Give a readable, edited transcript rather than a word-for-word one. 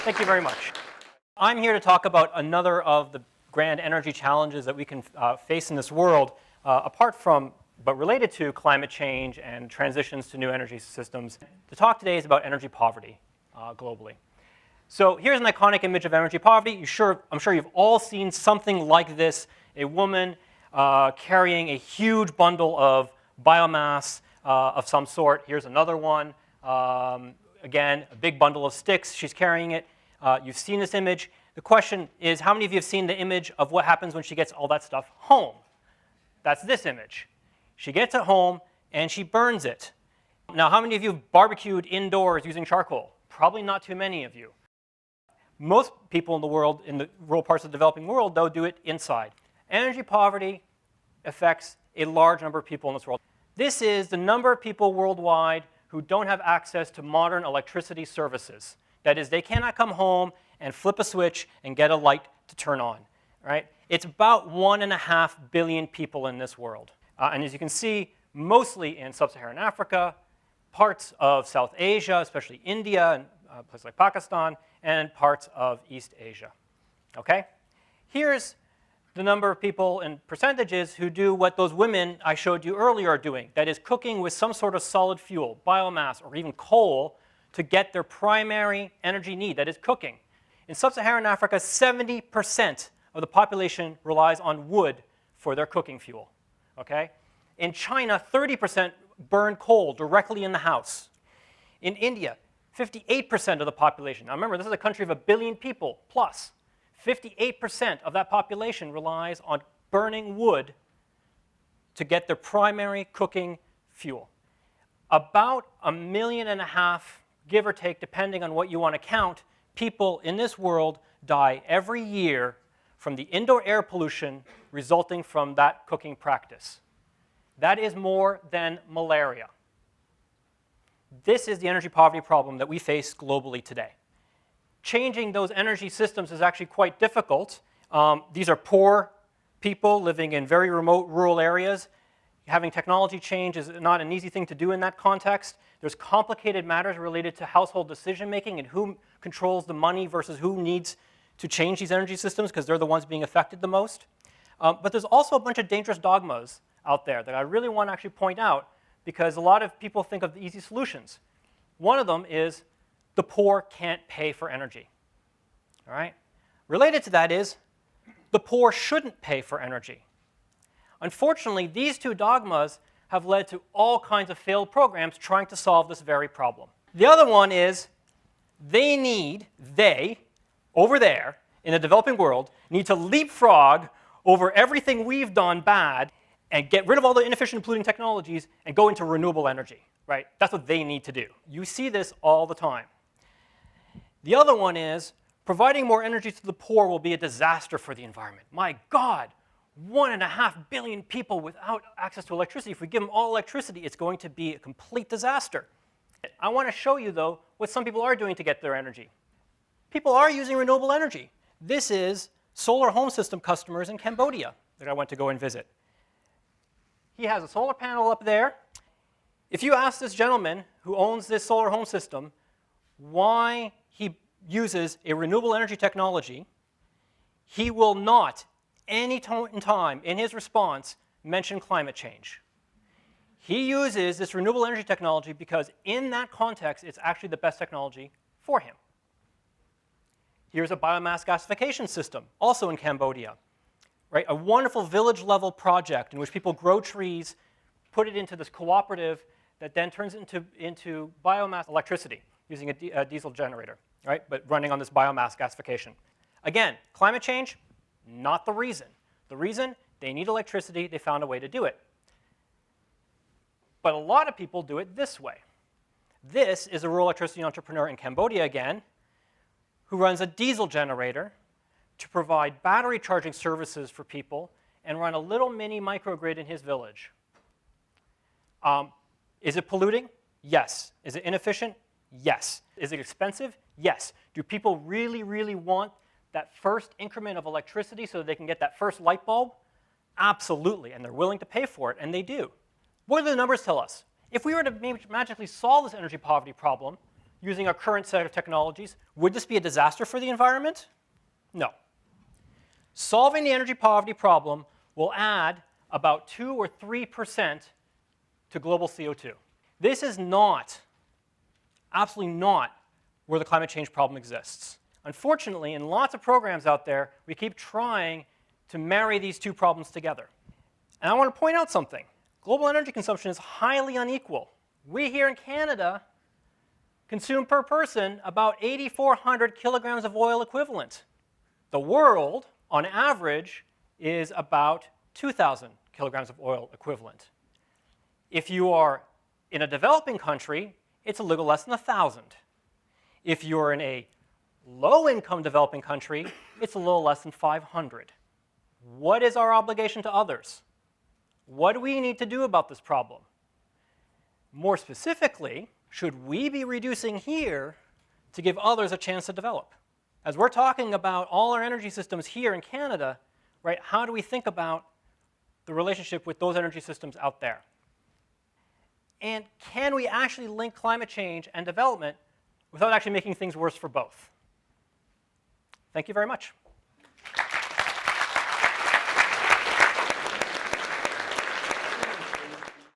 Thank you very much. I'm here to talk about another of the grand energy challenges that we can face in this world, apart from, but related to climate change and transitions to new energy systems. The talk today is about energy poverty globally. So here's an iconic image of energy poverty. I'm sure you've all seen something like this, a woman carrying a huge bundle of biomass of some sort. Here's another one. Again, a big bundle of sticks. She's carrying it. You've seen this image. The question is, how many of you have seen the image of what happens when she gets all that stuff home? That's this image. She gets it home, and she burns it. Now, how many of you have barbecued indoors using charcoal? Probably not too many of you. Most people in the world, in the rural parts of the developing world, though, do it inside. Energy poverty affects a large number of people in this world. This is the number of people worldwide who don't have access to modern electricity services. That is, they cannot come home and flip a switch and get a light to turn on. Right? It's about 1.5 billion people in this world. And as you can see, mostly in sub-Saharan Africa, parts of South Asia, especially India and places like Pakistan, and parts of East Asia. Okay? Here's the number of people in percentages who do what those women I showed you earlier are doing. That is, cooking with some sort of solid fuel, biomass, or even coal, to get their primary energy need, that is cooking. In sub-Saharan Africa, 70% of the population relies on wood for their cooking fuel. Okay? In China, 30% burn coal directly in the house. In India, 58% of the population. Now remember, this is a country of 1 billion people plus. 58% of that population relies on burning wood to get their primary cooking fuel. About 1.5 million, give or take, depending on what you want to count, people in this world die every year from the indoor air pollution resulting from that cooking practice. That is more than malaria. This is the energy poverty problem that we face globally today. Changing those energy systems is actually quite difficult. These are poor people living in very remote rural areas. Having technology change is not an easy thing to do in that context. There's complicated matters related to household decision-making and who controls the money versus who needs to change these energy systems because they're the ones being affected the most. But there's also a bunch of dangerous dogmas out there that I really want to actually point out because a lot of people think of the easy solutions. One of them is the poor can't pay for energy. All right? Related to that is the poor shouldn't pay for energy. Unfortunately, these two dogmas have led to all kinds of failed programs trying to solve this very problem. The other one is they, over there in the developing world, need to leapfrog over everything we've done bad and get rid of all the inefficient and polluting technologies and go into renewable energy. Right? That's what they need to do. You see this all the time. The other one is providing more energy to the poor will be a disaster for the environment. My God, 1.5 billion people without access to electricity. If we give them all electricity, it's going to be a complete disaster. I want to show you, though, what some people are doing to get their energy. People are using renewable energy. This is solar home system customers in Cambodia that I went to go and visit. He has a solar panel up there. If you ask this gentleman who owns this solar home system why he uses a renewable energy technology, he will not, any time in his response, mention climate change. He uses this renewable energy technology because in that context, it's actually the best technology for him. Here's a biomass gasification system, also in Cambodia. Right? A wonderful village-level project in which people grow trees, put it into this cooperative that then turns into biomass electricity using a diesel generator, right? But running on this biomass gasification. Again, climate change, not the reason. The reason, they need electricity, they found a way to do it. But a lot of people do it this way. This is a rural electricity entrepreneur in Cambodia again, who runs a diesel generator to provide battery charging services for people and run a little mini microgrid in his village. Is it polluting? Yes. Is it inefficient? Yes. Is it expensive? Yes. Do people really, really want that first increment of electricity so that they can get that first light bulb? Absolutely, and they're willing to pay for it, and they do. What do the numbers tell us? If we were to magically solve this energy poverty problem, using our current set of technologies. Would this be a disaster for the environment? No. Solving the energy poverty problem will add about 2 or 3% to global CO2. This is not, absolutely not, where the climate change problem exists. Unfortunately, in lots of programs out there, we keep trying to marry these two problems together. And I want to point out something. Global energy consumption is highly unequal. We here in Canada consume per person about 8,400 kilograms of oil equivalent. The world, on average, is about 2,000 kilograms of oil equivalent. If you are in a developing country, it's a little less than 1,000. If you're in a low-income developing country, it's a little less than 500. What is our obligation to others? What do we need to do about this problem? More specifically, should we be reducing here to give others a chance to develop? As we're talking about all our energy systems here in Canada, right, how do we think about the relationship with those energy systems out there? And can we actually link climate change and development without actually making things worse for both? Thank you very much.